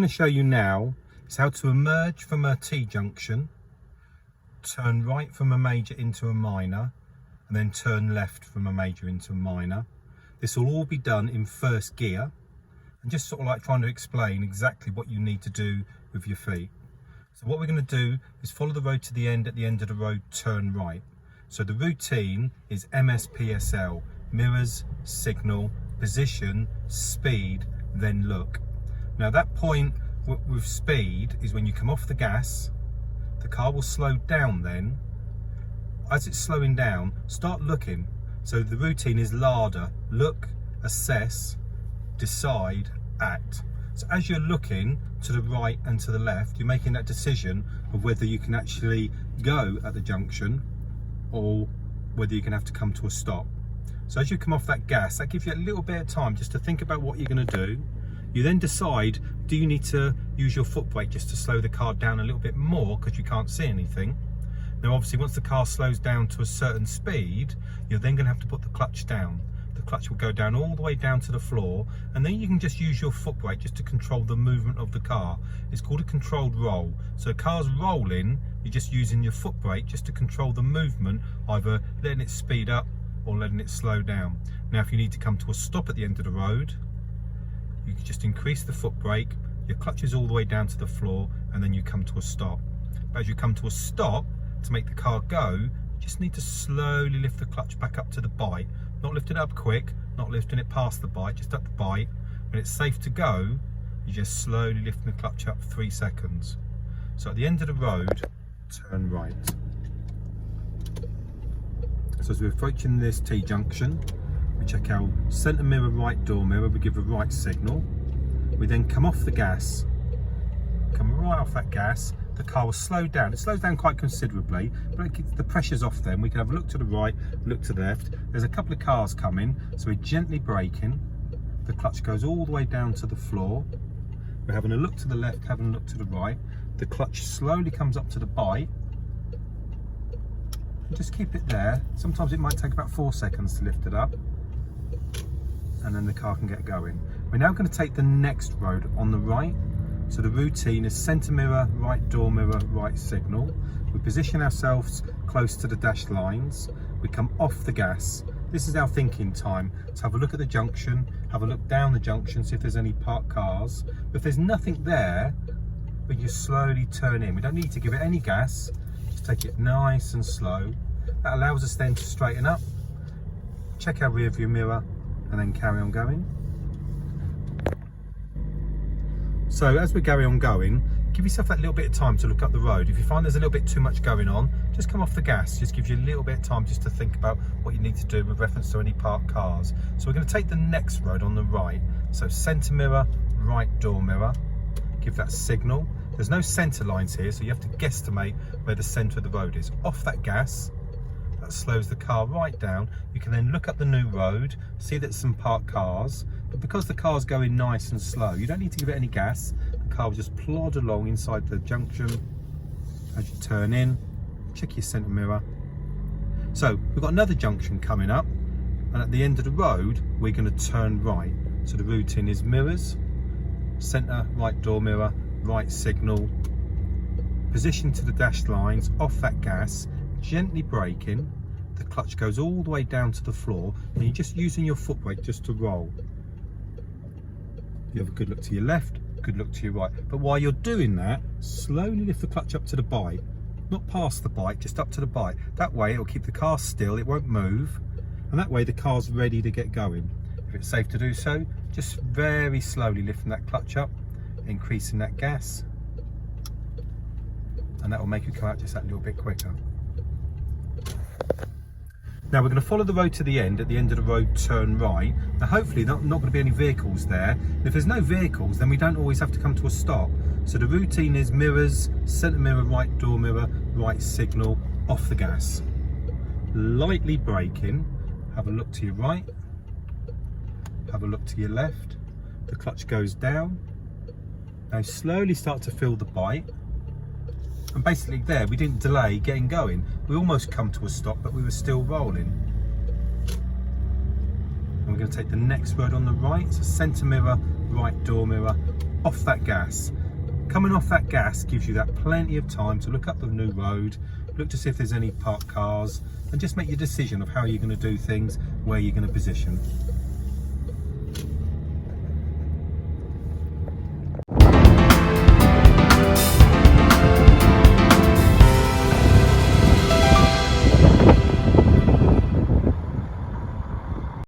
to show you now is how to emerge from a T-junction, turn right from a major into a minor, and then turn left from a major into a minor. This will all be done in first gear, and just sort of like trying to explain exactly what you need to do with your feet. So what we're going to do is follow the road to the end. At the end of the road, turn right. So the routine is MSPSL, mirrors, signal, position, speed, then look. Now that point with speed is when you come off the gas, the car will slow down then. As it's slowing down, start looking. So the routine is LADA, look, assess, decide, act. So as you're looking to the right and to the left, you're making that decision of whether you can actually go at the junction or whether you're going to have to come to a stop. So as you come off that gas, that gives you a little bit of time just to think about what you're going to do. You then decide, do you need to use your foot brake just to slow the car down a little bit more because you can't see anything? Now obviously once the car slows down to a certain speed, you're then going to have to put the clutch down. The clutch will go down all the way down to the floor, and then you can just use your foot brake just to control the movement of the car. It's called a controlled roll. So car's rolling, you're just using your foot brake just to control the movement, either letting it speed up or letting it slow down. Now if you need to come to a stop at the end of the road, you can just increase the foot brake, your clutch is all the way down to the floor, and then you come to a stop. But as you come to a stop, to make the car go, you just need to slowly lift the clutch back up to the bite. Not lifting it up quick, not lifting it past the bite, just up the bite. When it's safe to go, you just slowly lift the clutch up 3 seconds. So at the end of the road, turn right. So as we're approaching this T-junction, we check our centre mirror, right door mirror, we give a right signal. We then come off the gas, come right off that gas, the car will slow down. It slows down quite considerably, but the pressure's off then. We can have a look to the right, look to the left. There's a couple of cars coming, so we're gently braking. The clutch goes all the way down to the floor. We're having a look to the left, having a look to the right. The clutch slowly comes up to the bite. And just keep it there. Sometimes it might take about 4 seconds to lift it up, and then the car can get going. We're now going to take the next road on the right. So the routine is centre mirror, right door mirror, right signal. We position ourselves close to the dashed lines. We come off the gas. This is our thinking time. So have a look at the junction, have a look down the junction, see if there's any parked cars. But if there's nothing there, we just slowly turn in. We don't need to give it any gas, just take it nice and slow. That allows us then to straighten up, check our rear view mirror, and then carry on going. So as we carry on going, give yourself that little bit of time to look up the road. If you find there's a little bit too much going on, just come off the gas. Just gives you a little bit of time just to think about what you need to do with reference to any parked cars. So we're going to take the next road on the right. So centre mirror, right door mirror. Give that signal. There's no centre lines here, so you have to guesstimate where the centre of the road is. Off that gas. That slows the car right down. You can then look up the new road, see that some parked cars, but because the car's going nice and slow, you don't need to give it any gas. The car will just plod along inside the junction. As you turn in, check your centre mirror. So we've got another junction coming up, and at the end of the road, we're going to turn right. So the routine is mirrors, centre, right door mirror, right signal, position to the dashed lines, off that gas, gently braking. The clutch goes all the way down to the floor, and you're just using your foot brake just to roll. You have a good look to your left, good look to your right. But while you're doing that, slowly lift the clutch up to the bite. Not past the bite, just up to the bite. That way it'll keep the car still, it won't move. And that way the car's ready to get going. If it's safe to do so, just very slowly lifting that clutch up, increasing that gas. And that will make it come out just that little bit quicker. Now we're going to follow the road to the end. At the end of the road, turn right. Now hopefully not going to be any vehicles there. And if there's no vehicles, then we don't always have to come to a stop. So the routine is mirrors, centre mirror, right door mirror, right signal, off the gas. Lightly braking, have a look to your right, have a look to your left. The clutch goes down. Now slowly start to feel the bite. And basically there, we didn't delay getting going. We almost come to a stop, but we were still rolling. And we're going to take the next road on the right. So centre mirror, right door mirror, off that gas. Coming off that gas gives you that plenty of time to look up the new road, look to see if there's any parked cars, and just make your decision of how you're going to do things, where you're going to position.